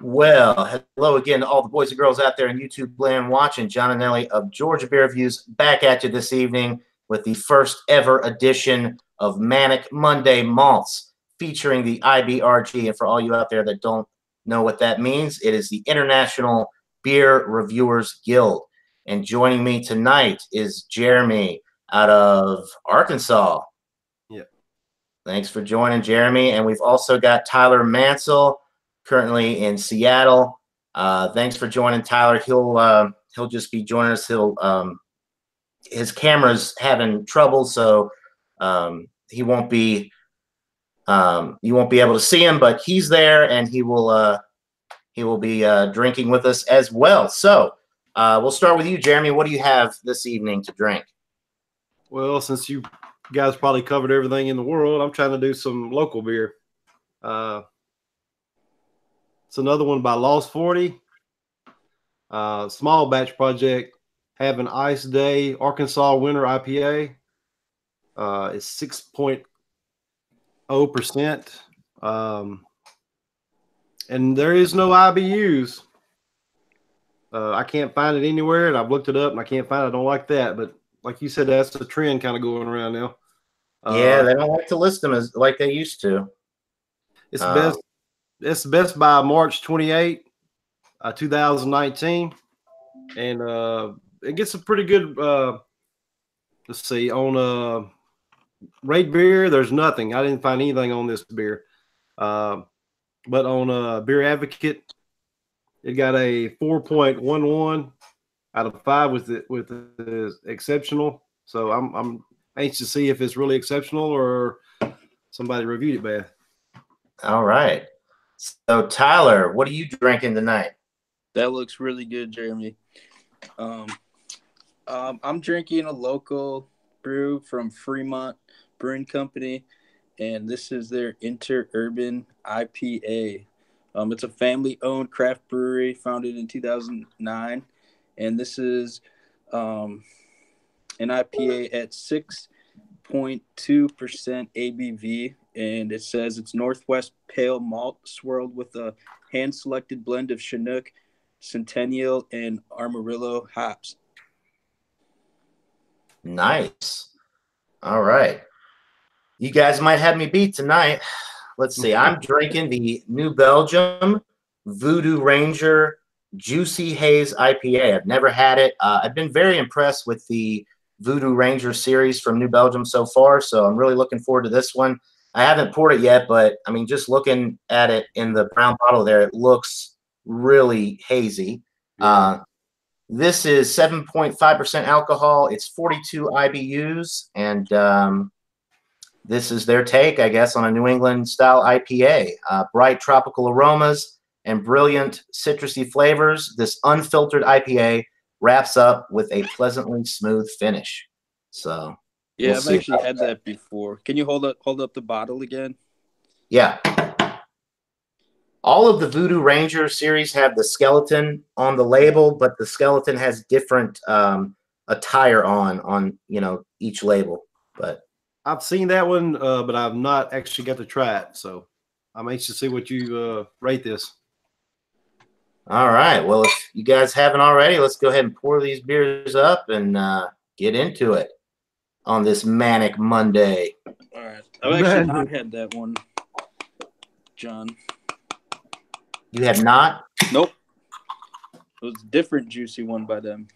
Well, hello again to all the boys and girls out there in YouTube land watching. John and Ellie of Georgia Beer Reviews back at you this evening with the first ever edition of Manic Monday Malts featuring the IBRG. And for all you out there that don't know what that means, it is the International Beer Reviewers Guild. And joining me tonight is Jeremy out of Arkansas. Yeah. Thanks for joining, Jeremy. And we've also got Tyler Mansell, currently in Seattle. Thanks for joining, Tyler. He'll just be joining us. His camera's having trouble, so you won't be able to see him, but he's there, and he will be drinking with us as well. So we'll start with you, Jeremy. What do you have this evening to drink? Well, since you guys probably covered everything in the world, I'm trying to do some local beer. It's another one by Lost 40. Small batch project. Have an Ice Day Arkansas Winter IPA. It's 6.0%. And there is no IBUs. I can't find it anywhere, and I've looked it up, and I can't find it. I don't like that. But like you said, that's the trend kind of going around now. Yeah, they don't like to list them as like they used to. It's best. It's best by March 28, 2019, and it gets a pretty good. Let's see, on Rate Beer, there's nothing. I didn't find anything on this beer, but on Beer Advocate, it got a 4.11 out of 5 with the exceptional. So I'm anxious to see if it's really exceptional or somebody reviewed it bad. All right. So, Tyler, what are you drinking tonight? That looks really good, Jeremy. I'm drinking a local brew from Fremont Brewing Company, and this is their Interurban IPA. It's a family-owned craft brewery founded in 2009, and this is an IPA at 6.2% ABV. And it says it's Northwest Pale Malt swirled with a hand-selected blend of Chinook, Centennial, and Amarillo hops. Nice. All right. You guys might have me beat tonight. Let's see. I'm drinking the New Belgium Voodoo Ranger Juicy Haze IPA. I've never had it. I've been very impressed with the Voodoo Ranger series from New Belgium so far, so I'm really looking forward to this one. I haven't poured it yet, but I mean, just looking at it in the brown bottle there, it looks really hazy. Yeah. This is 7.5% alcohol. It's 42 IBUs, and this is their take, I guess, on a New England style IPA. Bright tropical aromas and brilliant citrusy flavors. This unfiltered IPA wraps up with a pleasantly smooth finish. So. Yeah, I've actually had that before. Can you hold up the bottle again? Yeah. All of the Voodoo Ranger series have the skeleton on the label, but the skeleton has different attire on each label. But I've seen that one, but I've not actually got to try it. So I'm anxious to see what you rate this. All right. Well, if you guys haven't already, let's go ahead and pour these beers up and get into it on this Manic Monday. All right. I've actually not had that one, John. You have not? Nope. It was a different juicy one by them.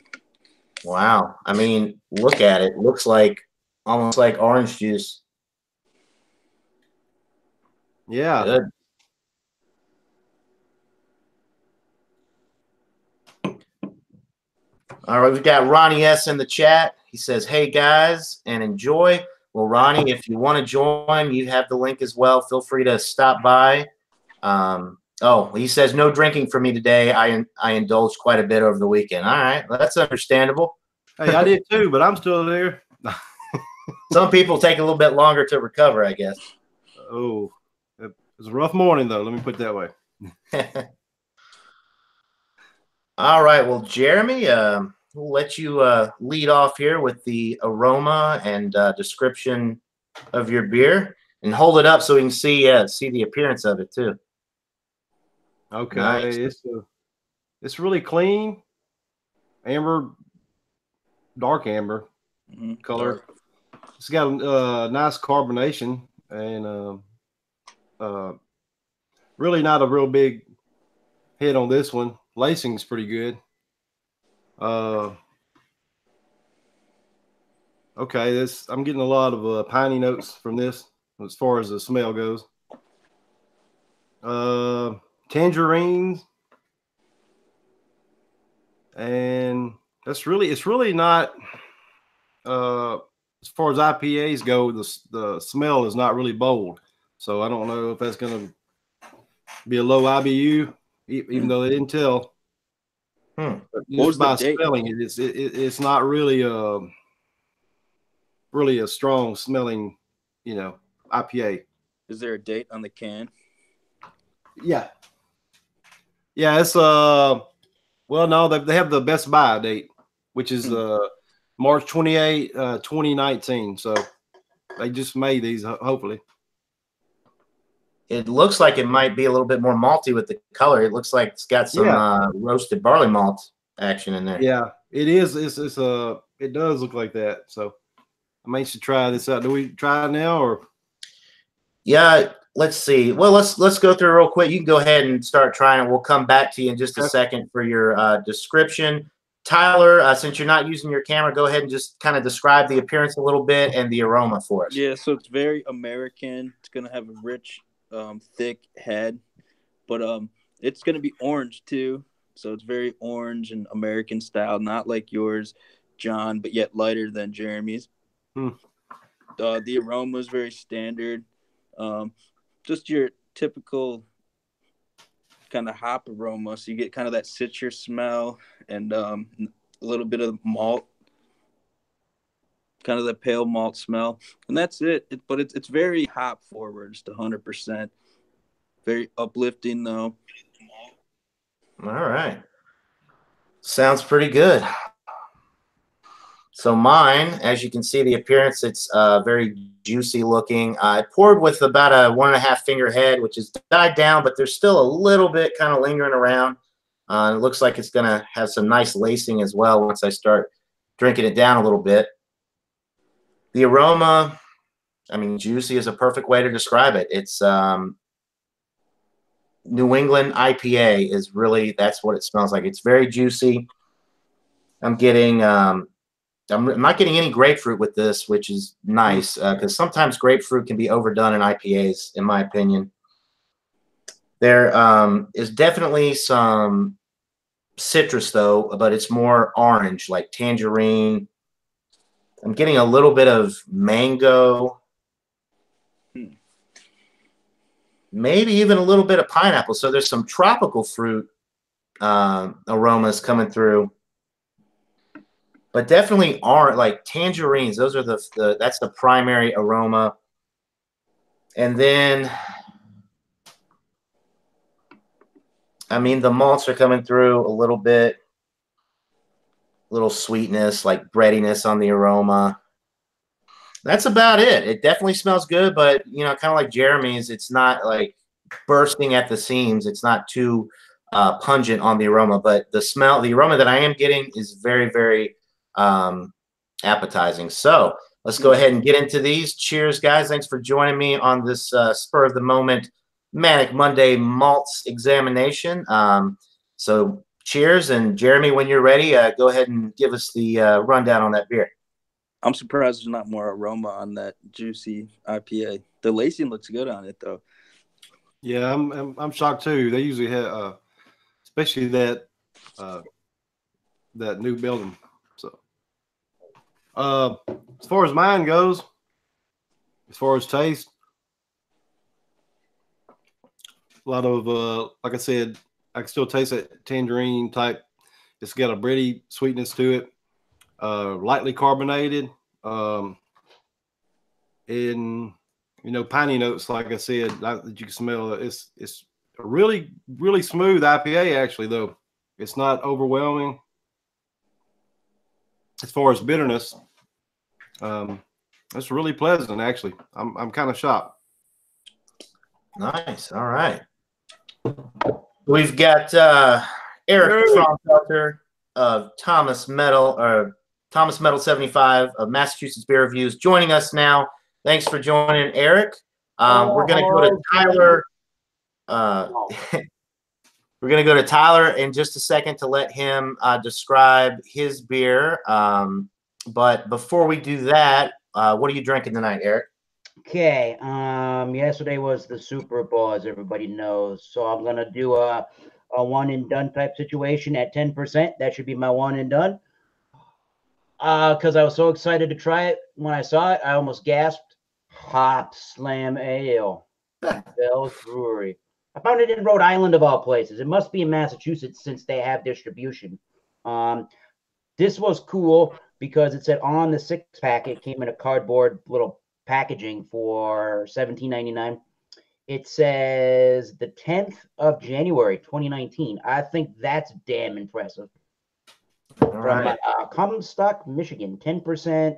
Wow. I mean, look at it. Looks like almost like orange juice. Yeah. Good. All right, we've got Ronnie S. in the chat. He says, hey, guys, and enjoy. Well, Ronnie, if you want to join, you have the link as well. Feel free to stop by. He says, no drinking for me today. I indulged quite a bit over the weekend. All right, well, that's understandable. Hey, I did too, but I'm still there. Some people take a little bit longer to recover, I guess. Oh, it was a rough morning, though. Let me put it that way. All right, well, Jeremy, we'll let you lead off here with the aroma and description of your beer, and hold it up so we can see the appearance of it too. Okay, Nice. it's really clean, amber, dark amber color. Dark. It's got a nice carbonation and really not a real big hit on this one. Lacing's pretty good. Okay, I'm getting a lot of piney notes from this as far as the smell goes. Tangerines, and it's really not. As far as IPAs go, the smell is not really bold, so I don't know if that's going to be a low IBU, even though they didn't tell. Hmm. Just by smelling it, it's not really really a strong smelling, IPA. Is there a date on the can? Yeah, it's well, no, they have the best buy date, which is March 28, 2019. So they just made these, hopefully. It looks like it might be a little bit more malty with the color. It looks like it's got some roasted barley malt action in there. Yeah, it is. It does look like that. So I may should try this out. Do we try it now or? Yeah, let's see. Well, let's go through real quick. You can go ahead and start trying it. We'll come back to you in just a second for your description. Tyler, since you're not using your camera, go ahead and just kind of describe the appearance a little bit and the aroma for us. Yeah, so it's very American. It's gonna have a rich, thick head, but it's gonna be orange too. So it's very orange and American style, not like yours, John, but yet lighter than Jeremy's. The aroma is very standard. Just your typical kind of hop aroma. So you get kind of that citrus smell and a little bit of malt, kind of the pale malt smell. And that's it. But it's very hop forward, just 100%. Very uplifting, though. All right. Sounds pretty good. So mine, as you can see, the appearance, it's very juicy looking. I poured with about a 1.5 finger head, which has died down, but there's still a little bit kind of lingering around. It looks like it's going to have some nice lacing as well once I start drinking it down a little bit. The aroma, I mean, juicy is a perfect way to describe it. It's New England IPA is really, that's what it smells like. It's very juicy. I'm not getting any grapefruit with this, which is nice because sometimes grapefruit can be overdone in IPAs, in my opinion. There is definitely some citrus, though, but it's more orange, like tangerine. I'm getting a little bit of mango, maybe even a little bit of pineapple. So there's some tropical fruit aromas coming through. But definitely aren't like tangerines. Those are that's the primary aroma. And then, I mean, the malts are coming through a little bit, little sweetness, like breadiness on the aroma. That's about it. It definitely smells good, but kind of like Jeremy's, it's not like bursting at the seams. It's not too pungent on the aroma, but the aroma that I am getting is very, very appetizing. So let's go ahead and get into these. Cheers, guys. Thanks for joining me on this spur of the moment Manic Monday malts examination. So cheers, and Jeremy, when you're ready, go ahead and give us the rundown on that beer. I'm surprised there's not more aroma on that juicy IPA. The lacing looks good on it, though. Yeah, I'm shocked too. They usually have, especially that New Belgium. So, as far as mine goes, as far as taste, a lot of like I said, I can still taste that tangerine type. It's got a bready sweetness to it, lightly carbonated, and piney notes. Like I said, that you can smell. It's a really, really smooth IPA. Actually, though, it's not overwhelming as far as bitterness. It's really pleasant. Actually, I'm kind of shocked. Nice. All right. We've got Eric Fromfelter of Thomas Metal 75 of Massachusetts Beer Reviews joining us now. Thanks for joining, Eric. We're going to go to Tyler. We're going to go to Tyler in just a second to let him describe his beer. But before we do that, what are you drinking tonight, Eric? Okay. Yesterday was the Super Bowl, as everybody knows. So I'm going to do a one and done type situation at 10%. That should be my one and done. Because I was so excited to try it. When I saw it, I almost gasped. Hop Slam Ale. Bell's Brewery. I found it in Rhode Island, of all places. It must be in Massachusetts since they have distribution. This was cool because it said on the 6-pack, it came in a cardboard little packaging for $17.99. It says the 10th of January, 2019. I think that's damn impressive. All right. From Comstock, Michigan, 10%.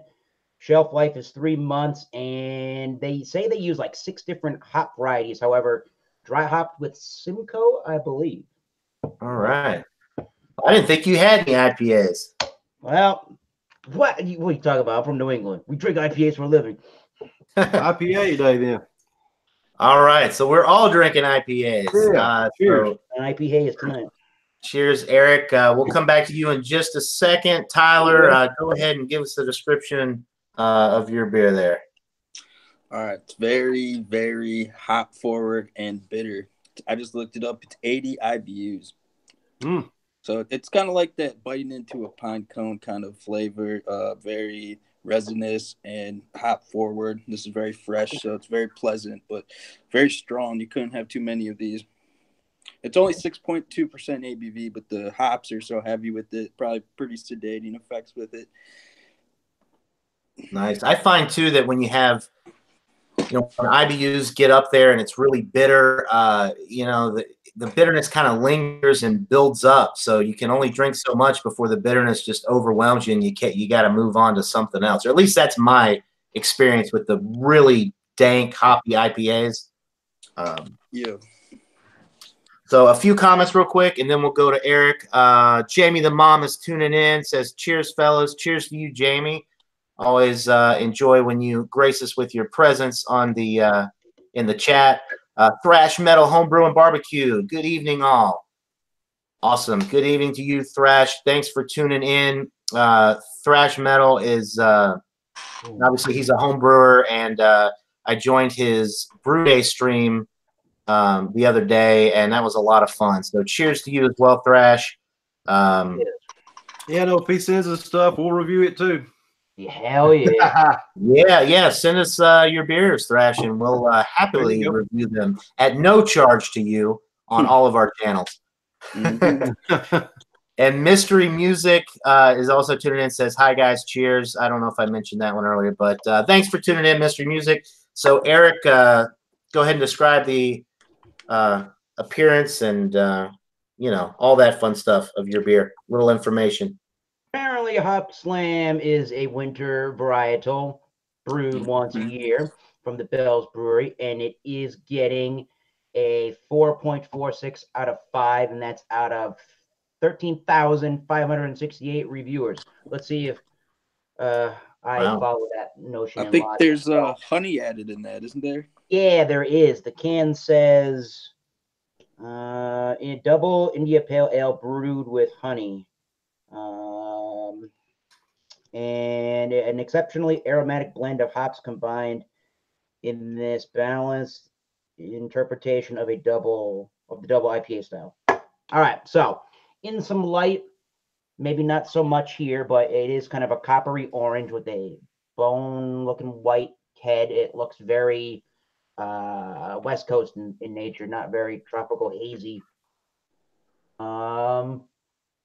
Shelf life is 3 months, and they say they use like 6 different hop varieties. However, dry hopped with Simcoe, I believe. All right. I didn't think you had any IPAs. Well, what are you talking about? I'm from New England. We drink IPAs for a living. IPA day then. All right. So we're all drinking IPAs. Yeah, cheers. An IPA is tonight. Cheers, Eric. We'll come back to you in just a second. Tyler, go ahead and give us the description of your beer there. All right. It's very, very hop forward and bitter. I just looked it up. It's 80 IBUs. So it's kind of like that biting into a pine cone kind of flavor, very resinous and hop forward. This is very fresh, so it's very pleasant, but very strong. You couldn't have too many of these. It's only 6.2% ABV, but the hops are so heavy with it, probably pretty sedating effects with it. Nice. I find too that when you have, when IBUs get up there and it's really bitter, the bitterness kind of lingers and builds up. So you can only drink so much before the bitterness just overwhelms you, and you got to move on to something else. Or at least that's my experience with the really dank hoppy IPAs. Yeah. So a few comments real quick, and then we'll go to Eric. Jamie the mom is tuning in, says, cheers, fellas. Cheers to you, Jamie. Always enjoy when you grace us with your presence on the in the chat. Thrash Metal Homebrew and Barbecue. Good evening, all. Awesome. Good evening to you, Thrash. Thanks for tuning in. Thrash Metal is obviously he's a home brewer, and I joined his brew day stream the other day, and that was a lot of fun. So cheers to you as well, Thrash. Yeah, no, if he sends us stuff, we'll review it too. Yeah, hell yeah. yeah. Send us your beers, Thrash, and we'll happily review them at no charge to you on all of our channels. And Mystery Music is also tuning in, says, hi, guys, cheers. I don't know if I mentioned that one earlier, but thanks for tuning in, Mystery Music. So, Eric, go ahead and describe the appearance and, all that fun stuff of your beer. Little information. Apparently, Hop Slam is a winter varietal brewed once a year from the Bell's Brewery, and it is getting a 4.46 out of 5, and that's out of 13,568 reviewers. Let's see if I follow that notion. I think there's honey added in that, isn't there? Yeah, there is. The can says a double India Pale Ale brewed with honey. And an exceptionally aromatic blend of hops combined in this balanced interpretation of the double IPA style. All right, so in some light, maybe not so much here, but it is kind of a coppery orange with a bone-looking white head. It looks very West Coast in nature, not very tropical hazy.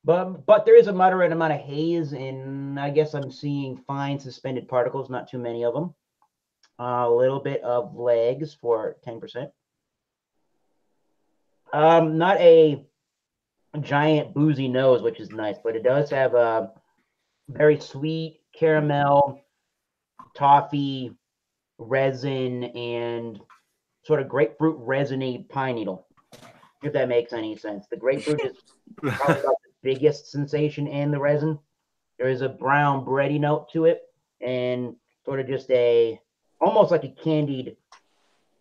But there is a moderate amount of haze, and I guess I'm seeing fine suspended particles, not too many of them. A little bit of legs for 10%. Not a giant boozy nose, which is nice, but it does have a very sweet caramel, toffee, resin, and sort of grapefruit resiny pine needle. if that makes any sense. The grapefruit is probably about the biggest sensation in the resin. There is a brown bready note to it, and sort of just almost like a candied,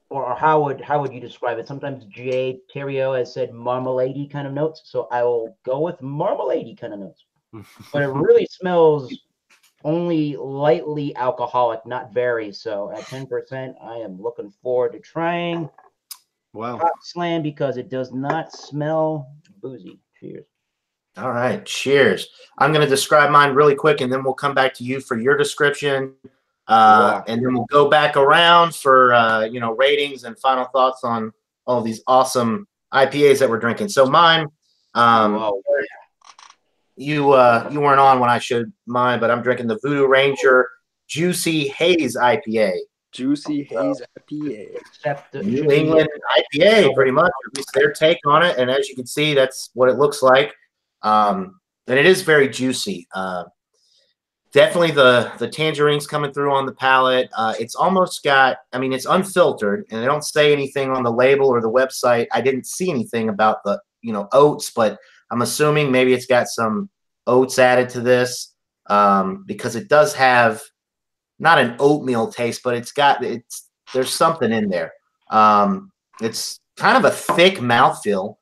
or how would you describe it? Sometimes Jay Terrio has said marmalade kind of notes, so I will go with marmalade kind of notes. But it really smells only lightly alcoholic, not very. So at 10%, I am looking forward to trying Hot Slam because it does not smell boozy. Cheers. All right, cheers. I'm going to describe mine really quick, and then we'll come back to you for your description. And then we'll go back around for ratings and final thoughts on all these awesome IPAs that we're drinking. So mine, you weren't on when I showed mine, but I'm drinking the Voodoo Ranger Juicy Haze IPA. Juicy Haze IPA. New England IPA, pretty much. At least their take on it. And as you can see, that's what it looks like. And it is very juicy. Definitely the tangerines coming through on the palate. It's almost got, it's unfiltered, and they don't say anything on the label or the website. I didn't see anything about the, oats, but I'm assuming maybe it's got some oats added to this, because it does have not an oatmeal taste, but there's something in there. It's kind of a thick mouthfeel,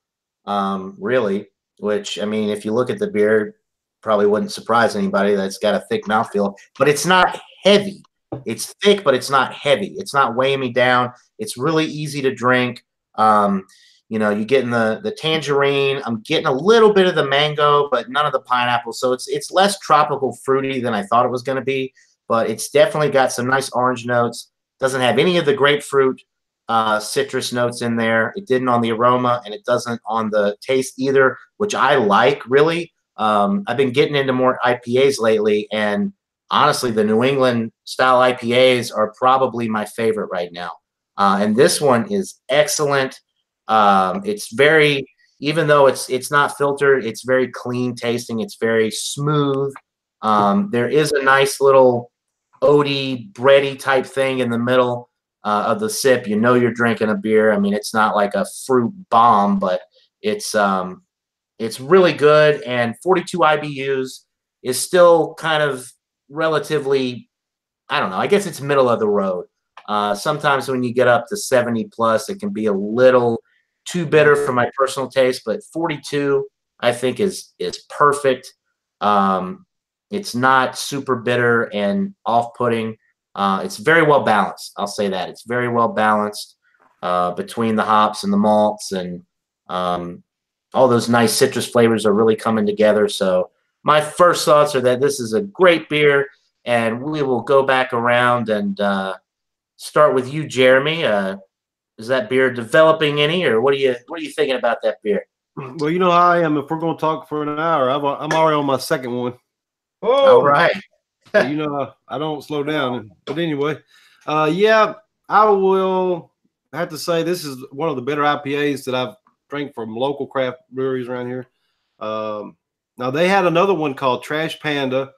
really, which, if you look at the beer, probably wouldn't surprise anybody that it's got a thick mouthfeel, but it's not heavy. It's thick, but it's not heavy. It's not weighing me down. It's really easy to drink. You're getting the tangerine. I'm getting a little bit of the mango, but none of the pineapple. So it's less tropical fruity than I thought it was going to be, but it's definitely got some nice orange notes. Doesn't have any of the grapefruit citrus notes in there. It didn't on the aroma, and it doesn't on the taste either, which I like, really. I've been getting into more IPAs lately, and honestly, the New England style IPAs are probably my favorite right now. And this one is excellent. It's very, even though it's not filtered, it's very clean tasting. It's very smooth. There is a nice little oaty, bready type thing in the middle of the sip. You're drinking a beer. It's not like a fruit bomb, but it's really good, and 42 IBUs is still kind of relatively, I don't know, I guess it's middle of the road. Sometimes when you get up to 70 plus, it can be a little too bitter for my personal taste, but 42 I think is perfect. It's not super bitter and off-putting. It's very well balanced. I'll say that. It's very well balanced between the hops and the malts, and all those nice citrus flavors are really coming together. So my first thoughts are that this is a great beer, and we will go back around and start with you, Jeremy. Is that beer developing any, or what are you thinking about that beer? Well, you know how I am. If we're going to talk for an hour, I'm already on my second one. Oh, all right. So, I don't slow down. But anyway, I will have to say this is one of the better IPAs that I've drank from local craft breweries around here. Now they had another one called Trash Panda.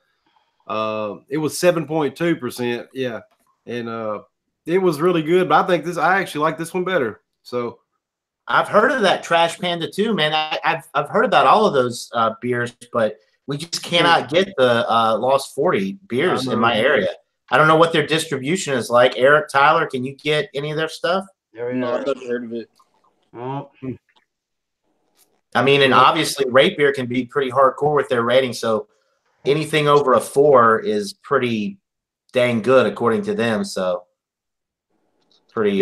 It was 7.2%. Yeah. And it was really good, but I actually like this one better. So I've heard of that Trash Panda too, man. I've heard about all of those beers, but we just cannot get the Lost 40 beers in my area. I don't know what their distribution is like. Eric, Tyler, can you get any of their stuff? No, I've never heard of it. And obviously Rate Beer can be pretty hardcore with their rating, so anything over a 4 is pretty dang good according to them. So pretty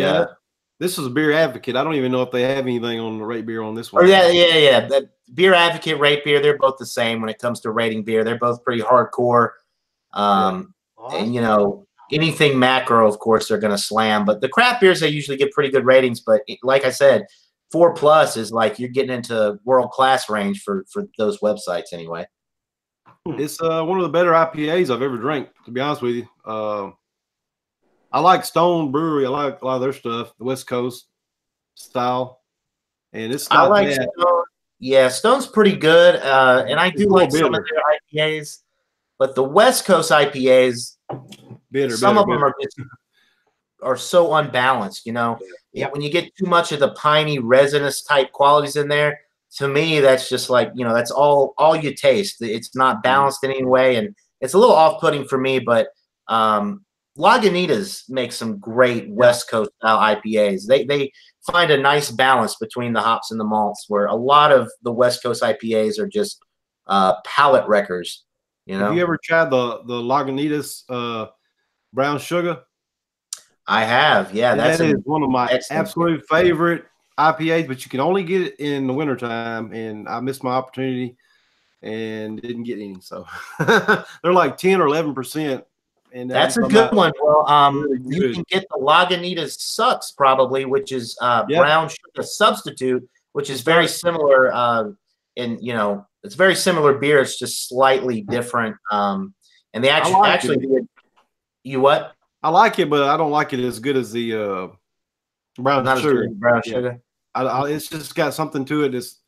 this is a Beer Advocate. I don't even know if they have anything on the Rate Beer on this one. Oh, yeah. The Beer Advocate, Rate Beer, they're both the same when it comes to rating beer. They're both pretty hardcore. And anything macro, of course, they're going to slam. But the craft beers, they usually get pretty good ratings. But like I said, 4+ is like you're getting into world-class range for those websites anyway. It's one of the better IPAs I've ever drank, to be honest with you. I like Stone Brewery. I like a lot of their stuff, the West Coast style. And it's not bad. Stone. Yeah, Stone's pretty good. And I do like some of their IPAs. But the West Coast IPAs, some of them are just are so unbalanced. Yep. When you get too much of the piney resinous type qualities in there, to me, that's just like, that's all you taste. It's not balanced in any way, and it's a little off-putting for me. But Lagunitas make some great West Coast style IPAs. They find a nice balance between the hops and the malts, where a lot of the West Coast IPAs are just palate wreckers. Have you ever tried the Lagunitas brown sugar? I have, yeah. That is one of my absolute beer. favorite IPAs, but you can only get it in the wintertime, and I missed my opportunity and didn't get any. So they're like 10 or 11%. And that's a good one. Well, really you can get the Lagunitas Sucks probably, which is brown sugar substitute, which is very similar. It's very similar beer. It's just slightly different. And they actually you what? I like it, but I don't like it as good as the brown sugar. Brown sugar. It's just got something to it. It's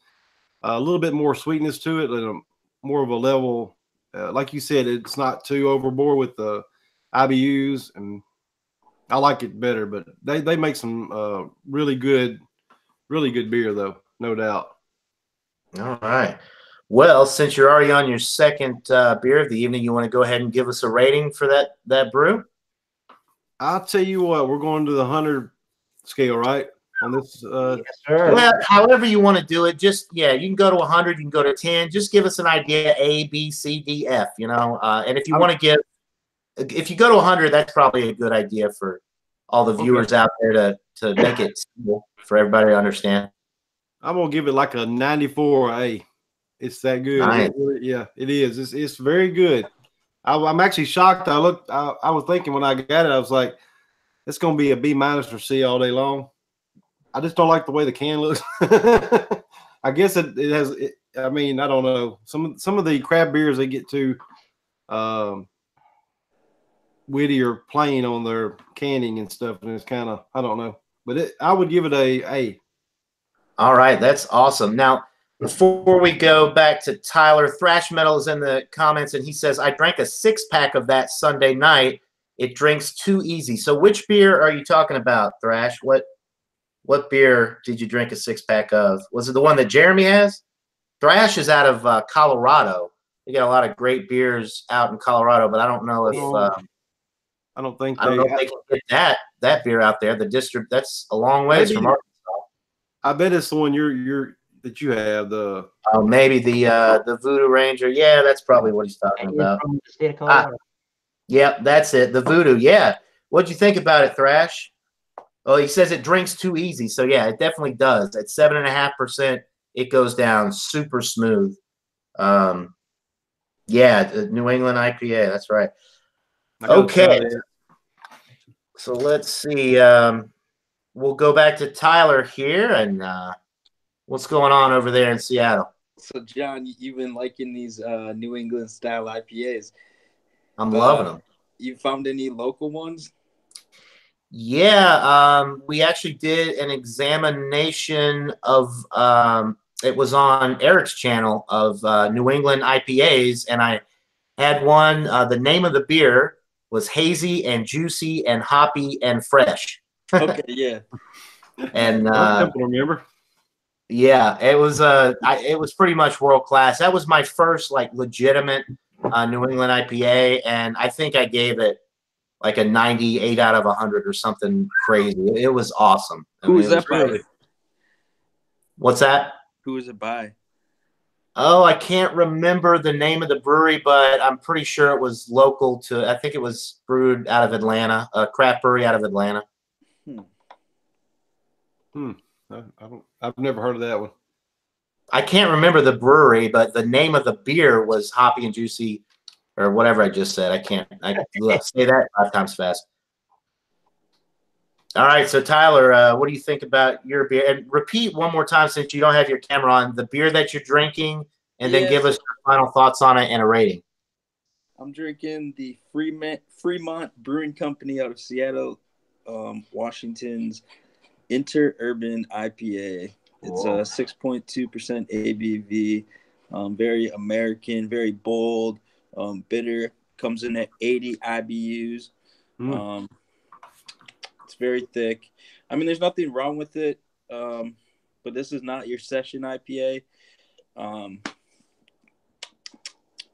a little bit more sweetness to it, and more of a level. Like you said, it's not too overboard with the IBUs, and I like it better. But they make some really good beer, though, no doubt. All right. Well, since you're already on your second beer of the evening, you want to go ahead and give us a rating for that brew? I'll tell you what, we're going to the 100 scale, right? On this, yes, sir. Well, however you want to do it, just you can go to 100, you can go to 10. Just give us an idea: A, B, C, D, F. And if you want to if you go to 100, that's probably a good idea for all the viewers out there to make it simple for everybody to understand. I'm gonna give it like a 94A. It's that good. Nice. It is. It's very good. I'm actually shocked. I was thinking when I got it, I was like, it's gonna be a B- or C all day long. I just don't like the way the can looks. I guess it has. I mean, I don't know. Some of the craft beers, they get too witty or plain on their canning and stuff, and it's kind of, I don't know. But I would give it a. All right, that's awesome. Now, before we go back to Tyler, Thrash Metal is in the comments, and he says, I drank a 6-pack of that Sunday night. It drinks too easy. So which beer are you talking about, Thrash? What beer did you drink a 6-pack of? Was it the one that Jeremy has? Thrash is out of Colorado. They got a lot of great beers out in Colorado, but I don't know if I don't think they can get that beer out there. The district, that's a long ways from Arkansas. I bet it's the one that you have, maybe the Voodoo Ranger. Yeah, that's probably what he's talking about. From the state of Colorado. Yep, that's it. The Voodoo. Yeah. What'd you think about it, Thrash? Oh, he says it drinks too easy. So yeah, it definitely does. At 7.5%, it goes down super smooth. Yeah, the New England IPA. That's right. Okay. So let's see. We'll go back to Tyler here, and what's going on over there in Seattle? So, John, you've been liking these New England style IPAs. I'm loving them. You found any local ones? Yeah, we actually did an examination of it was on Eric's channel of New England IPAs, and I had one. The name of the beer was Hazy and Juicy and Hoppy and Fresh. Okay, yeah. And remember? Yeah, it was pretty much world class. That was my first legitimate New England IPA, and I think I gave it like a 98 out of 100 or something crazy. It was awesome. Who was that by? What's that? Who was it by? Oh, I can't remember the name of the brewery, but I'm pretty sure it was local to. I think it was brewed out of Atlanta, a craft brewery out of Atlanta. I've never heard of that one. I can't remember the brewery, but the name of the beer was Hoppy and Juicy, or whatever I just said. I say that 5 times fast. All right, so Tyler, what do you think about your beer? And repeat one more time, since you don't have your camera on, the beer that you're drinking, and then give us your final thoughts on it and a rating. I'm drinking the Fremont Brewing Company out of Seattle, Washington's Interurban IPA. It's a 6.2% ABV, very American, very bold, bitter. Comes in at 80 IBUs. very thick. I mean, there's nothing wrong with it, but this is not your session IPA.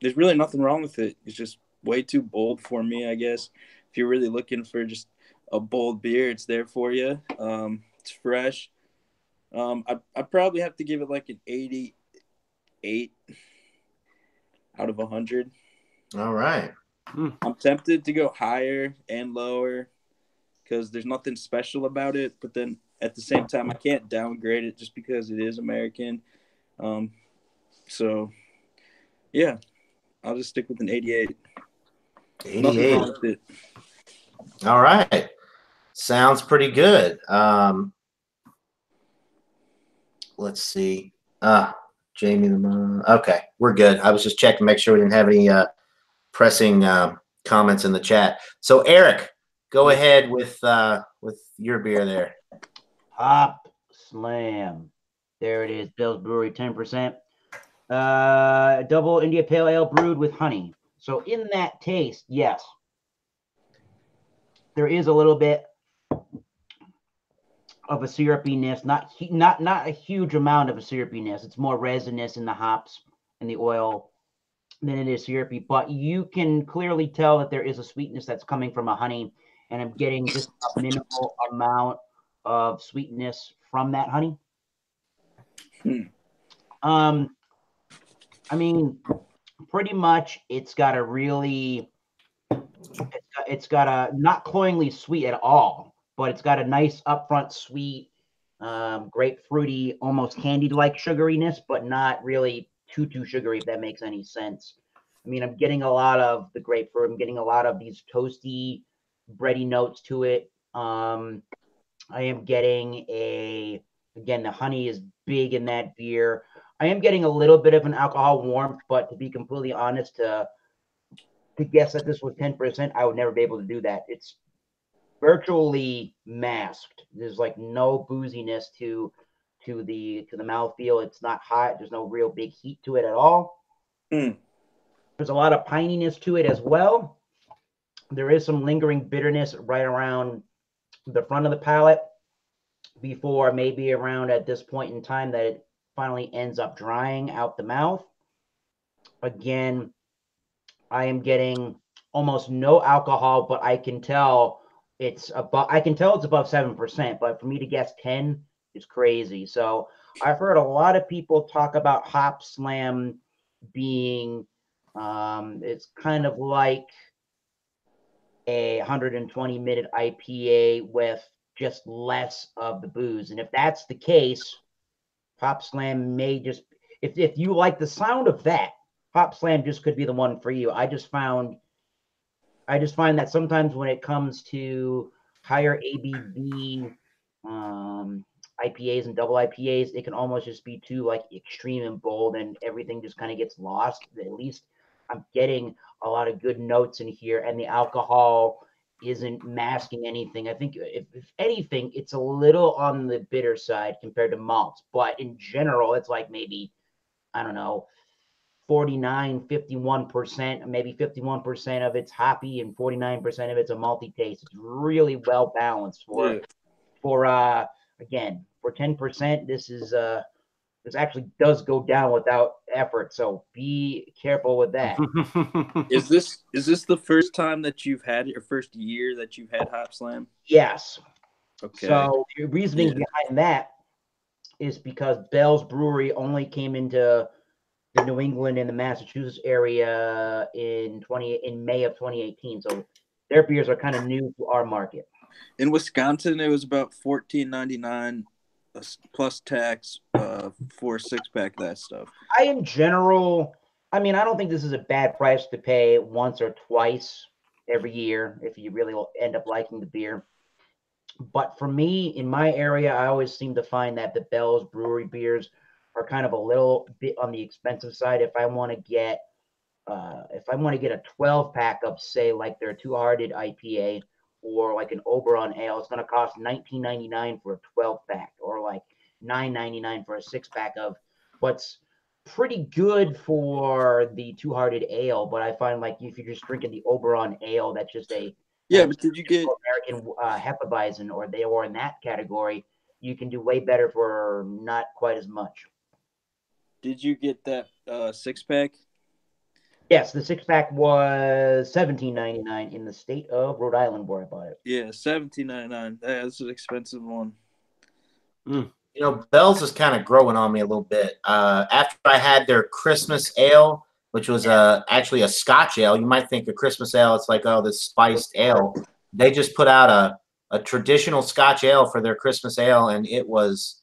There's really nothing wrong with it. It's just way too bold for me, I guess. If you're really looking for just a bold beer, it's there for you. It's fresh. I probably have to give it like an 88 out of 100. All right. I'm tempted to go higher and lower because there's nothing special about it. But then at the same time, I can't downgrade it just because it is American. So, yeah, I'll just stick with an 88. 88. Nothing wrong with it. All right. Sounds pretty good. Let's see. Jamie. Okay, we're good. I was just checking to make sure we didn't have any pressing comments in the chat. So Eric, go ahead with your beer there. Hop Slam. There it is. Bell's Brewery, 10%. Double India Pale Ale brewed with honey. So in that taste, yes, there is a little bit of a syrupiness, not a huge amount of a syrupiness. It's more resinous in the hops and the oil than it is syrupy, but you can clearly tell that there is a sweetness that's coming from a honey, and I'm getting just a minimal amount of sweetness from that honey. I mean, pretty much it's got a not cloyingly sweet at all, but it's got a nice upfront sweet, grapefruity, almost candied-like sugariness, but not really too sugary, if that makes any sense. I mean, I'm getting a lot of the grapefruit. I'm getting a lot of these toasty, bready notes to it. I am getting again, the honey is big in that beer. I am getting a little bit of an alcohol warmth, but to be completely honest, to guess that this was 10%, I would never be able to do that. It's virtually masked. There's like no booziness to the mouthfeel. It's not hot. There's no real big heat to it at all. There's a lot of pininess to it as well. There is some lingering bitterness right around the front of the palate before maybe around at this point in time that it finally ends up drying out the mouth. Again, I am getting almost no alcohol, but I can tell it's above 7%, but for me to guess 10 is crazy. So I've heard a lot of people talk about Hop Slam being it's kind of like a 120-minute IPA with just less of the booze. And if that's the case, Hop Slam may just, if you like the sound of that, Hop Slam just could be the one for you. I just find that sometimes when it comes to higher ABV IPAs and double IPAs, it can almost just be too like extreme and bold, and everything just kind of gets lost. At least I'm getting a lot of good notes in here, and the alcohol isn't masking anything. I think if anything, it's a little on the bitter side compared to malts, but in general, it's like maybe, I don't know, 49, 51%, maybe 51% of it's hoppy and 49% of it's a malty taste. It's really well balanced for again, for 10%, this actually does go down without effort. So be careful with that. Is this the first time that you've had your first year that you've had Hop Slam? Yes. Okay. So the reasoning behind that is because Bell's Brewery only came into the New England and the Massachusetts area in May of 2018. So their beers are kind of new to our market. In Wisconsin, it was about $14.99 plus tax for a 6-pack of that stuff. I don't think this is a bad price to pay once or twice every year if you really end up liking the beer. But for me, in my area, I always seem to find that the Bell's Brewery beers are kind of a little bit on the expensive side. If I want to get a 12-pack of, say, like their Two Hearted IPA or like an Oberon Ale, it's going to cost $19.99 for a 12-pack, or like $9.99 for a 6-pack of what's pretty good for the Two Hearted Ale. But I find like if you're just drinking the Oberon Ale, that's just a Yeah, but did you get American Hefeweizen or in that category, you can do way better for not quite as much. Did you get that 6-pack? Yes, the 6-pack was $17.99 in the state of Rhode Island where I bought it. Yeah, $17.99. That's an expensive one. You know, Bell's is kind of growing on me a little bit. After I had their Christmas ale, which was actually a Scotch ale. You might think a Christmas ale, it's like, oh, this spiced ale. They just put out a traditional Scotch ale for their Christmas ale, and it was,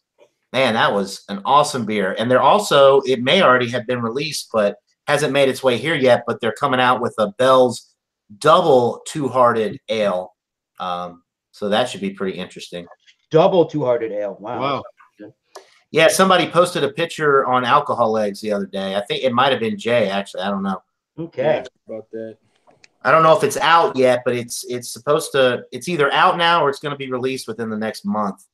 man, that was an awesome beer. And they're also, it may already have been released, but hasn't made its way here yet, but they're coming out with a Bell's double two-hearted ale. So that should be pretty interesting. Double two-hearted ale. Wow. Yeah, somebody posted a picture on Alcohol Eggs the other day. I think it might have been Jay, actually. I don't know. Okay. Yeah, about that. I don't know if it's out yet, but it's supposed to. It's either out now or it's going to be released within the next month.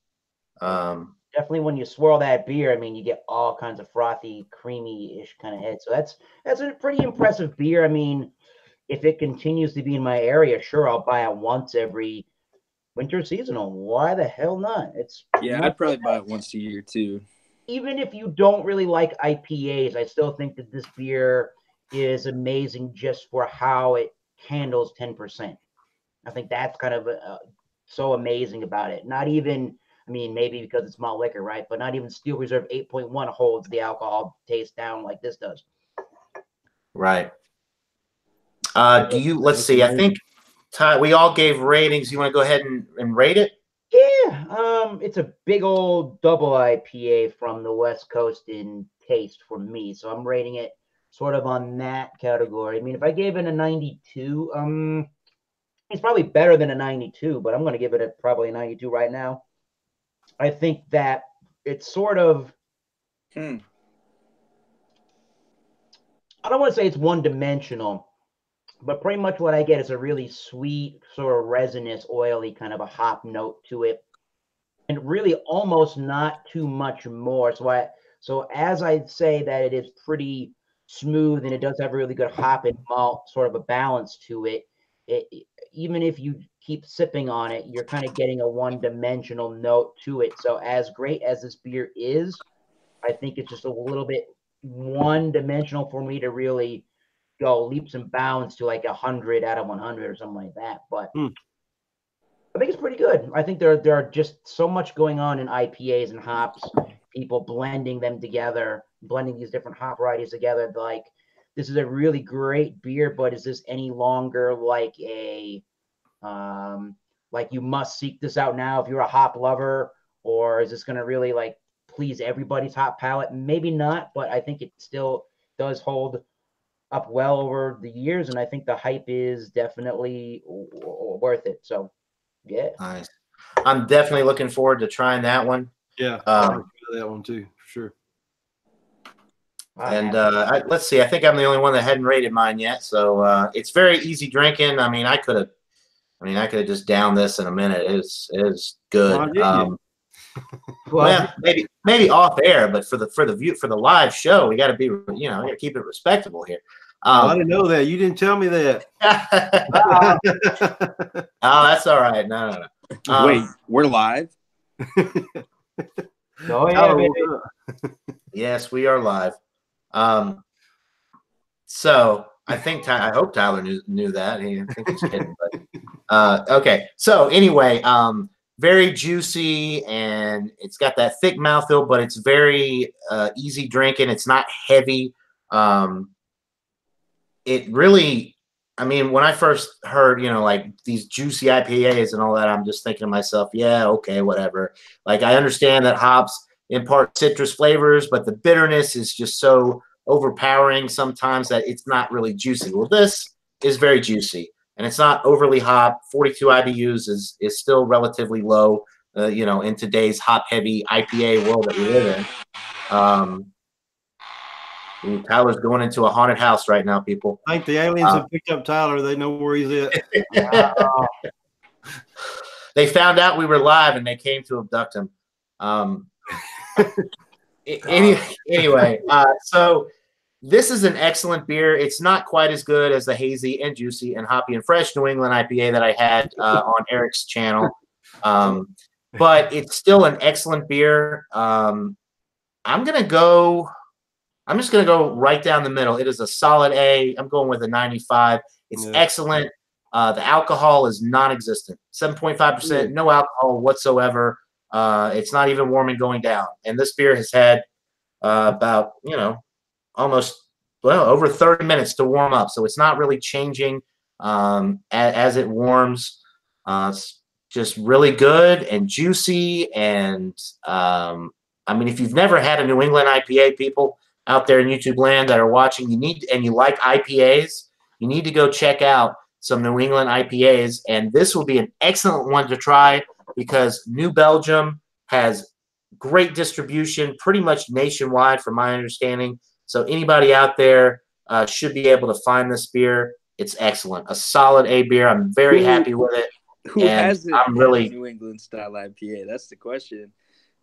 Definitely, when you swirl that beer, I mean, you get all kinds of frothy, creamy-ish kind of head. So that's a pretty impressive beer. I mean, if it continues to be in my area, sure, I'll buy it once every winter seasonal. Why the hell not? Yeah, I'd probably buy it once a year too. Even if you don't really like IPAs, I still think that this beer is amazing just for how it handles 10%. I think that's kind of so amazing about it. Not even, I mean, maybe because it's malt liquor, right? But not even Steel Reserve 8.1 holds the alcohol taste down like this does. Right. Let's see. I think we all gave ratings. You want to go ahead and rate it? Yeah. It's a big old double IPA from the West Coast in taste for me. So I'm rating it sort of on that category. I mean, if I gave it a 92, it's probably better than a 92, but I'm going to give it probably a 92 right now. I think that it's sort of, I don't want to say it's one-dimensional, but pretty much what I get is a really sweet, sort of resinous, oily kind of a hop note to it, and really almost not too much more. So as I say that it is pretty smooth and it does have a really good hop and malt sort of a balance to it, even if you keep sipping on it, you're kind of getting a one-dimensional note to it. So as great as this beer is, I think it's just a little bit one-dimensional for me to really go leaps and bounds to like 100 out of 100 or something like that. But I think it's pretty good. I think there are just so much going on in IPAs and hops, people blending them together, blending these different hop varieties together. Like, this is a really great beer, but is this any longer like a like you must seek this out now if you're a hop lover, or is this going to really like please everybody's hop palate? Maybe not, but I think it still does hold up well over the years, and I think the hype is definitely worth it. So, yeah. Nice. I'm definitely looking forward to trying that one. Yeah, that one too, for sure. And let's see. I think I'm the only one that hadn't rated mine yet. So it's very easy drinking. I mean, I could have just downed this in a minute. It is good. Well, maybe off air, but for the live show, we got to be, we got to keep it respectable here. I didn't know that. You didn't tell me that. Oh, that's all right. No. Wait, we're live? Oh, yeah, baby. Yes, we are live. So I hope Tyler knew that. I think he's kidding, but okay. So anyway, very juicy, and it's got that thick mouthfeel, but it's very easy drinking. It's not heavy. It really, I mean, when I first heard, like these juicy IPAs and all that, I'm just thinking to myself, yeah, okay, whatever. Like, I understand that hops impart citrus flavors, but the bitterness is just so overpowering sometimes that it's not really juicy. Well, this is very juicy, and it's not overly hot. 42 IBUs is still relatively low, in today's hop-heavy IPA world that we live in. Tyler's going into a haunted house right now, people. I think the aliens have picked up Tyler. They know where he's at. They found out we were live, and they came to abduct him. Anyway, so This is an excellent beer. It's not quite as good as the hazy and juicy and hoppy and fresh New England IPA that I had on Eric's channel, but it's still an excellent beer. I'm just gonna go right down the middle. It is a solid A. I'm going with a 95. It's excellent. The alcohol is non-existent. 7.5%, no alcohol whatsoever. It's not even warm and going down. And this beer has had about, almost, over 30 minutes to warm up. So it's not really changing as it warms. It's just really good and juicy. And if you've never had a New England IPA, people out there in YouTube land that are watching, you like IPAs, you need to go check out some New England IPAs. And this will be an excellent one to try because New Belgium has great distribution pretty much nationwide from my understanding. So anybody out there should be able to find this beer. It's excellent. A solid A beer. I'm very happy with it. Who has it? I'm really New England style IPA. That's the question.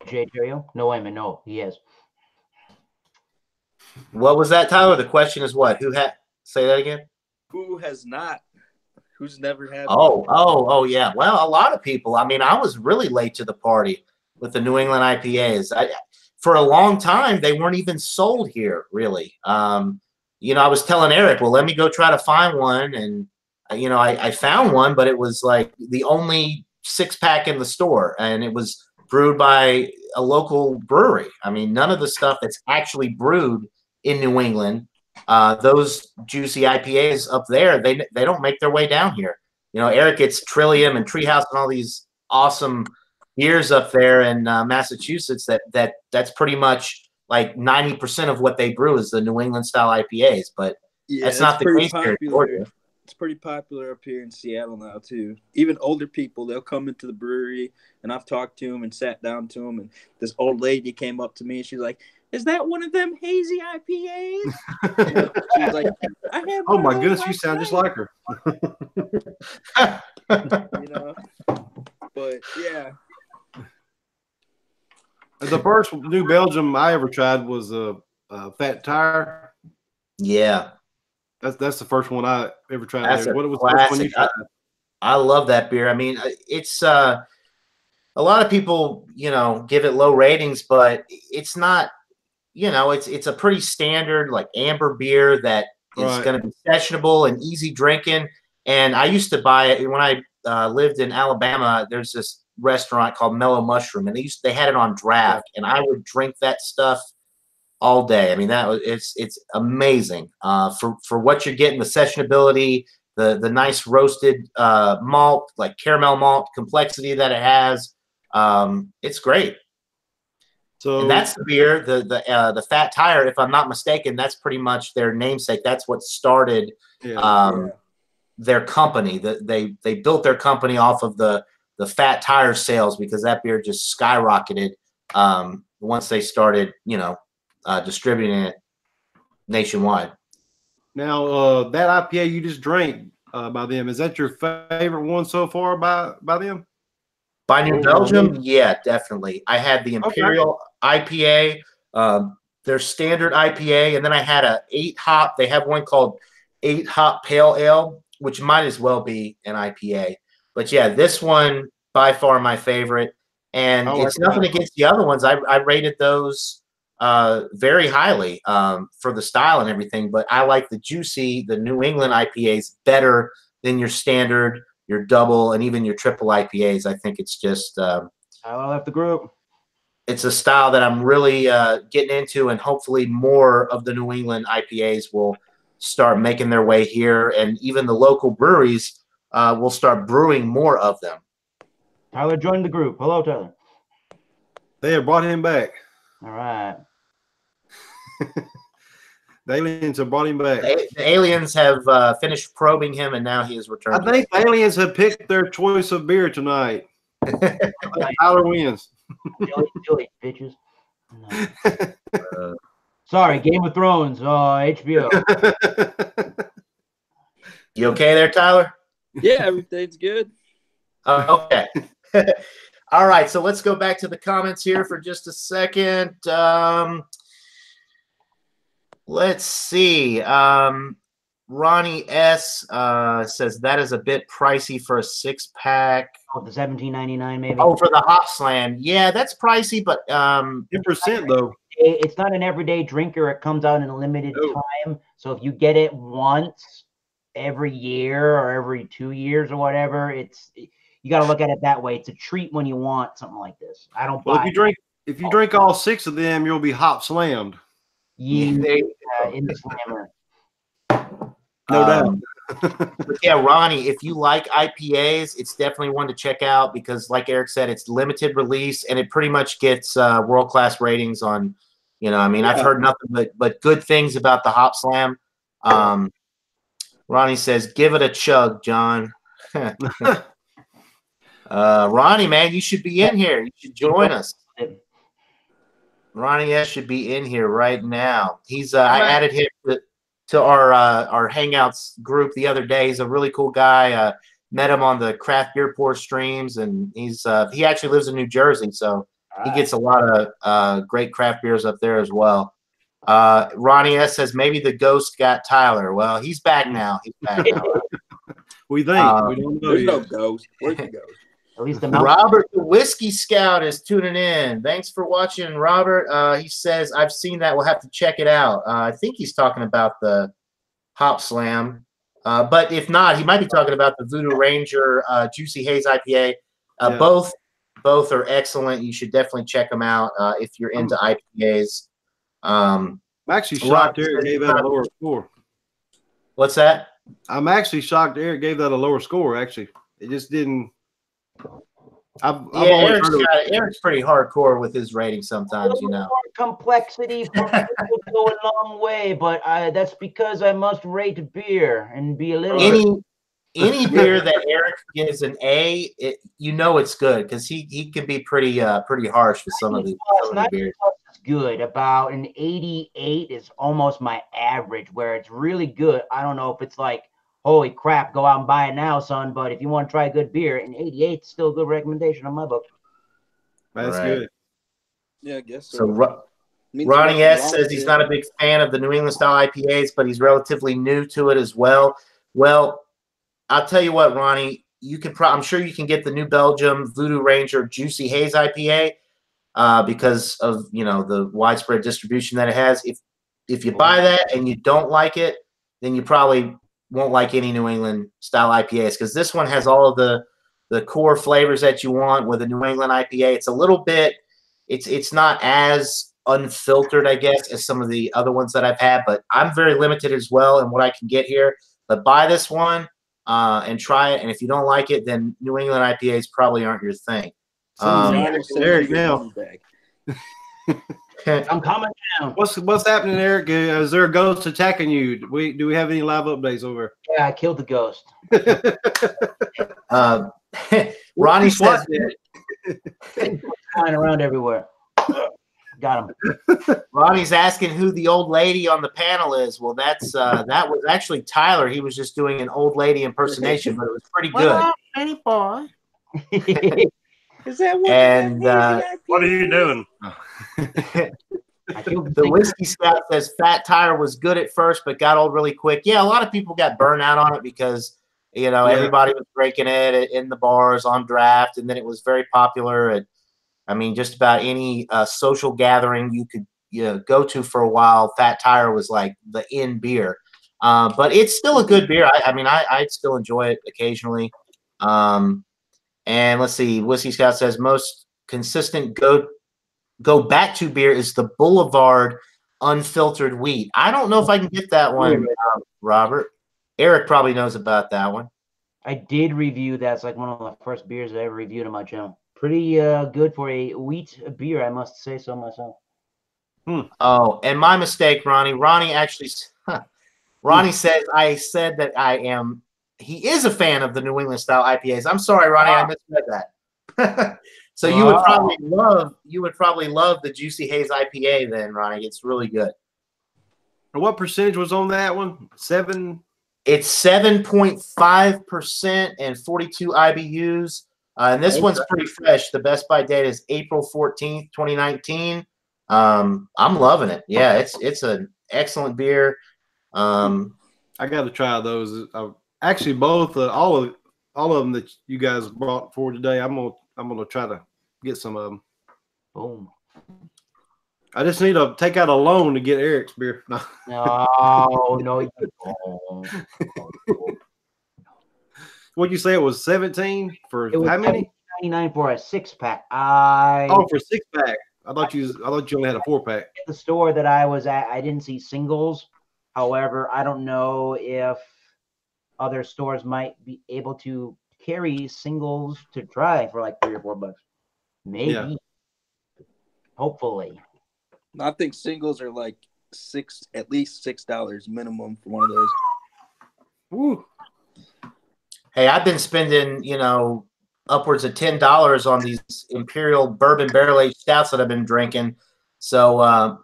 Jay Terrio? No, wait a minute. No, he has. What was that, Tyler? The question is what? Say that again? Who has not? Who's never had? Oh, yeah. Well, a lot of people. I was really late to the party with the New England IPAs. For a long time, they weren't even sold here, really. I was telling Eric, well, let me go try to find one. And, I found one, but it was like the only 6-pack in the store. And it was brewed by a local brewery. None of the stuff that's actually brewed in New England, those juicy IPAs up there, they don't make their way down here. Eric gets Trillium and Treehouse and all these awesome beers up there in Massachusetts that's pretty much like 90% of what they brew is the New England style IPAs, but that's not the case here in Georgia. It's pretty popular up here in Seattle now too. Even older people, they'll come into the brewery, and I've talked to them and sat down to them, and this old lady came up to me and she's like, "Is that one of them hazy IPAs?" She's like, "I have." Oh my goodness, you sound just like her. But yeah. The first New Belgium I ever tried was a Fat Tire. Yeah, that's the first one I ever tried. That's what was the first one you tried? I love that beer. It's a lot of people, give it low ratings, but it's not. It's a pretty standard like amber beer that is going to be sessionable and easy drinking. And I used to buy it when I lived in Alabama. There's this restaurant called Mellow Mushroom, and they had it on draft, and I would drink that stuff all day. It's amazing for what you're getting, the sessionability, the nice roasted malt, like caramel malt complexity that it has. It's great. So and that's the beer, the Fat Tire, if I'm not mistaken. That's pretty much their namesake. That's what started their company. They built their company off of the Fat Tire sales because that beer just skyrocketed once they started, distributing it nationwide. Now, that IPA you just drank by them, is that your favorite one so far by them? By New Belgium? Yeah, definitely. I had the Imperial IPA, their standard IPA, and then I had a 8-hop. They have one called 8-hop Pale Ale, which might as well be an IPA. But yeah, this one by far my favorite. And it's nothing against the other ones. I rated those very highly for the style and everything. But I like the New England IPAs better than your standard, your double, and even your triple IPAs. I think it's just I left the group. It's a style that I'm really getting into, and hopefully more of the New England IPAs will start making their way here, and even the local breweries will start brewing more of them. Tyler joined the group. Hello, Tyler. They have brought him back. All right. The aliens have brought him back. The aliens have finished probing him, and now he has returned. I think the aliens have picked their choice of beer tonight. Tyler wins. Joey, bitches. No. Sorry, Game of Thrones, HBO. You okay there, Tyler? Yeah, everything's good. Okay. All right, so let's go back to the comments here for just a second. Let's see. Ronnie S says that is a bit pricey for a 6-pack. Oh, the 17.99 maybe. Oh, for the Hop Slam. Yeah, that's pricey, but 10% though. It's not an everyday drinker. It comes out in a limited time. So if you get it once every year or every 2 years or whatever, you got to look at it that way. It's a treat when you want something like this. I don't Well, buy if you drink all 6 of them, you'll be hop slammed. in the slammer. No doubt. But yeah, Ronnie, if you like IPAs, it's definitely one to check out because, like Eric said, it's limited release and it pretty much gets world-class ratings on, I've heard nothing but good things about the Hop Slam. Ronnie says, give it a chug, John. Ronnie, man, you should be in here. You should join us. Ronnie S should be in here right now. I added him to our Hangouts group the other day. He's a really cool guy. Met him on the craft beer pour streams, and he actually lives in New Jersey, so he gets a lot of great craft beers up there as well. Ronnie S says maybe the ghost got Tyler. Well, he's back now. We think. We don't know. There's no ghost. Where's the ghost? At least Robert, the Whiskey Scout, is tuning in. Thanks for watching, Robert. He says, I've seen that. We'll have to check it out. I think he's talking about the Hop Slam. But if not, he might be talking about the Voodoo Ranger Juicy Haze IPA. Both are excellent. You should definitely check them out if you're into IPAs. I'm actually shocked Eric gave that a lower score. What's that? I'm actually shocked Eric gave that a lower score, actually. It just didn't. Eric's pretty hardcore with his rating sometimes, More complexity for people go a long way, but that's because I must rate beer and be a little. Any beer that Eric gives an A, it's good because he can be pretty harsh with some of the beers. It's good. About an 88 is almost my average, where it's really good. I don't know if it's like, holy crap, go out and buy it now, son. But if you want to try good beer, an 88 is still a good recommendation on my book. That's good. Yeah, I guess so. Ronnie S says he's not a big fan of the New England style IPAs, but he's relatively new to it as well. Well, I'll tell you what, Ronnie, I'm sure you can get the New Belgium Voodoo Ranger Juicy Haze IPA because of the widespread distribution that it has. If you buy that and you don't like it, then you probably won't like any New England style IPAs because this one has all of the core flavors that you want with a New England IPA. It's a little bit, it's not as unfiltered, I guess, as some of the other ones that I've had, but I'm very limited as well in what I can get here. But buy this one and try it, and if you don't like it, then New England IPAs probably aren't your thing. Eric, now. I'm coming down. What's happening, Eric? Is there a ghost attacking you? Do we have any live updates over? Yeah, I killed the ghost. Ronnie says flying around everywhere. Got him. Ronnie's asking who the old lady on the panel is. Well, that was actually Tyler. He was just doing an old lady impersonation, but it was pretty good. Well, any boy. Is that what? And what are you doing? The Whiskey Scout says Fat Tire was good at first, but got old really quick. Yeah, a lot of people got burned out on it because everybody was drinking it in the bars on draft, and then it was very popular at, just about any social gathering you could go to for a while. Fat Tire was like the in beer, but it's still a good beer. I still enjoy it occasionally. And let's see, Whiskey Scout says most consistent go back to beer is the Boulevard unfiltered wheat. I don't know if I can get that one, Robert. Eric probably knows about that one. I did review that. It's like one of the first beers I ever reviewed on my channel. Pretty good for a wheat beer, I must say so myself. Oh, and my mistake, Ronnie. Ronnie says I said that he is a fan of the New England style IPAs. I'm sorry, Ronnie, I misread that. So you would probably love the Juicy Haze IPA then, Ronnie. It's really good. And what percentage was on that one? 7? It's 7.5% and 42 IBUs. And this one's pretty fresh. The best by date is April 14th, 2019. I'm loving it. Yeah, it's an excellent beer. I got to try those. Actually, both all of them that you guys brought for today. I'm gonna try to get some of them. Boom. I just need to take out a loan to get Eric's beer. No. No, you don't. What'd you say? It was 17 for It was how many? $7.99 for a 6-pack. For 6-pack. I thought you only had a 4-pack. At the store that I was at, I didn't see singles. However, I don't know if other stores might be able to carry singles to try for like $3 or $4. Maybe. Yeah. Hopefully. I think singles are like at least $6 minimum for one of those. Woo. Hey, I've been spending, upwards of $10 on these Imperial Bourbon Barrel Aged Stouts that I've been drinking. So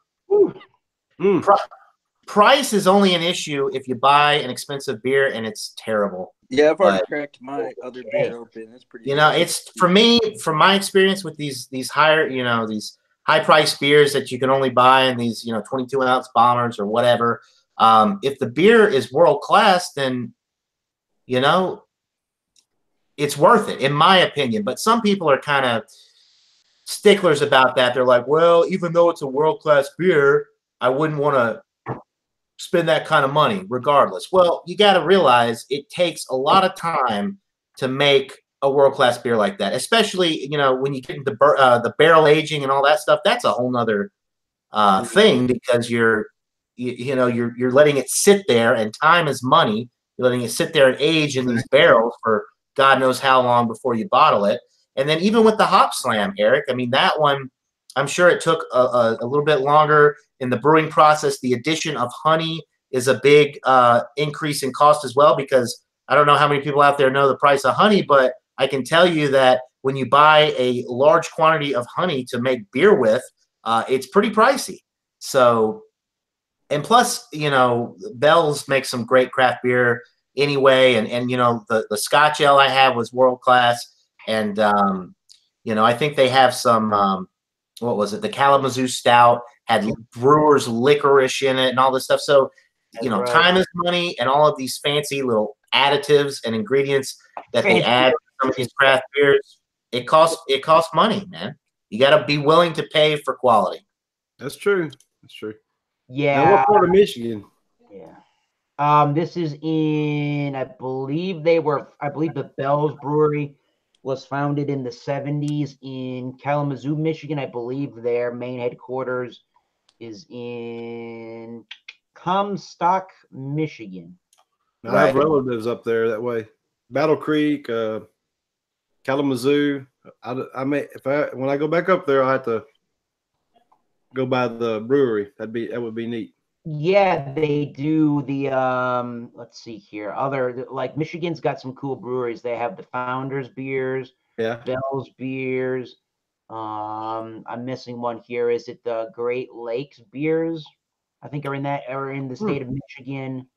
price is only an issue if you buy an expensive beer and it's terrible. Yeah, I've already cracked my other beer open. It's pretty. It's for me, from my experience with these higher, these high price beers that you can only buy in these, 22-ounce bombers or whatever. If the beer is world class, then it's worth it, in my opinion. But some people are kind of sticklers about that. They're like, well, even though it's a world-class beer, I wouldn't want to spend that kind of money regardless. Well, you got to realize it takes a lot of time to make a world-class beer like that, especially, when you get into the barrel aging and all that stuff. That's a whole nother thing, because you're letting it sit there, and time is money. You're letting it sit there and age in these barrels for God knows how long before you bottle it. And then even with the hop slam, Eric, I mean, that one, I'm sure it took a little bit longer in the brewing process. The addition of honey is a big increase in cost as well, because I don't know how many people out there know the price of honey, but I can tell you that when you buy a large quantity of honey to make beer with, it's pretty pricey. So, and plus, Bell's makes some great craft beer anyway, and the Scotch ale I had was world class, and I think they have some what was it, the Kalamazoo Stout had brewer's licorice in it and all this stuff. So right. Time is money, and all of these fancy little additives and ingredients that they add to some of these craft beers, it costs money, man. You got to be willing to pay for quality. That's true. Yeah. Now, what part of Michigan? Yeah. This is in, I believe the Bell's Brewery was founded in the 70s in Kalamazoo, Michigan. I believe their main headquarters is in Comstock, Michigan. Now, I have relatives up there that way. Battle Creek, Kalamazoo. When I go back up there, I have to go by the brewery. That would be neat. Yeah, they do the let's see here. Like Michigan's got some cool breweries. They have the Founders beers, Bell's beers. I'm missing one here. Is it the Great Lakes beers? I think are in the state of Michigan.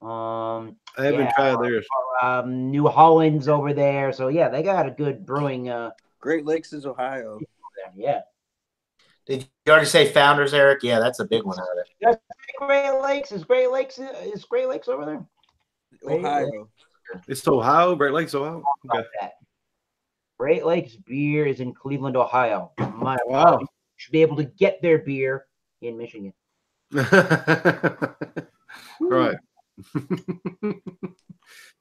I haven't tried theirs. New Holland's over there. So yeah, they got a good brewing. Great Lakes is Ohio. Yeah. Did you already say Founders, Eric? Yeah, that's a big one out there. Great Lakes is Great Lakes over there? Ohio. It's Ohio, Great Lakes, Ohio. Okay. Great Lakes beer is in Cleveland, Ohio. Wow. You should be able to get their beer in Michigan. Right.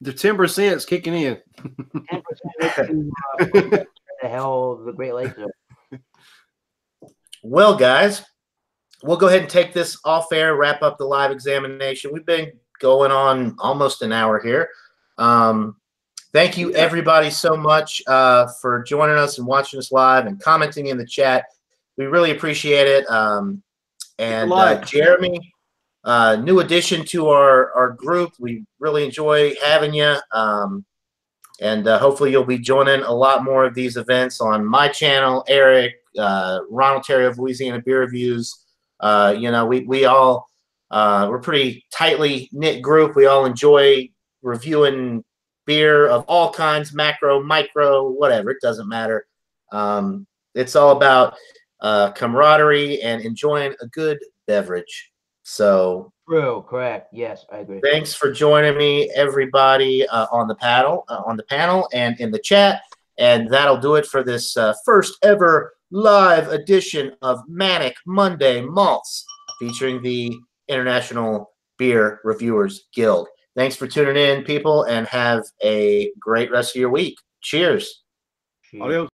The 10% is kicking in. 10% the hell the Great Lakes are. Well, guys, we'll go ahead and take this off air, wrap up the live examination. We've been going on almost an hour here. Thank you, everybody, so much for joining us and watching us live and commenting in the chat. We really appreciate it. And Jeremy, new addition to our group. We really enjoy having you. And hopefully you'll be joining a lot more of these events on my channel, Eric, Ronald Terry of Louisiana Beer Reviews. We all, we're pretty tightly knit group. We all enjoy reviewing beer of all kinds, macro, micro, whatever. It doesn't matter. It's all about camaraderie and enjoying a good beverage. So True, correct. Yes, I agree. thanks for joining me, everybody, on the panel, and in the chat. And that'll do it for this first ever live edition of Manic Monday Malts, featuring the International Beer Reviewers Guild. Thanks for tuning in, people, and have a great rest of your week. Cheers. Cheers. Adios.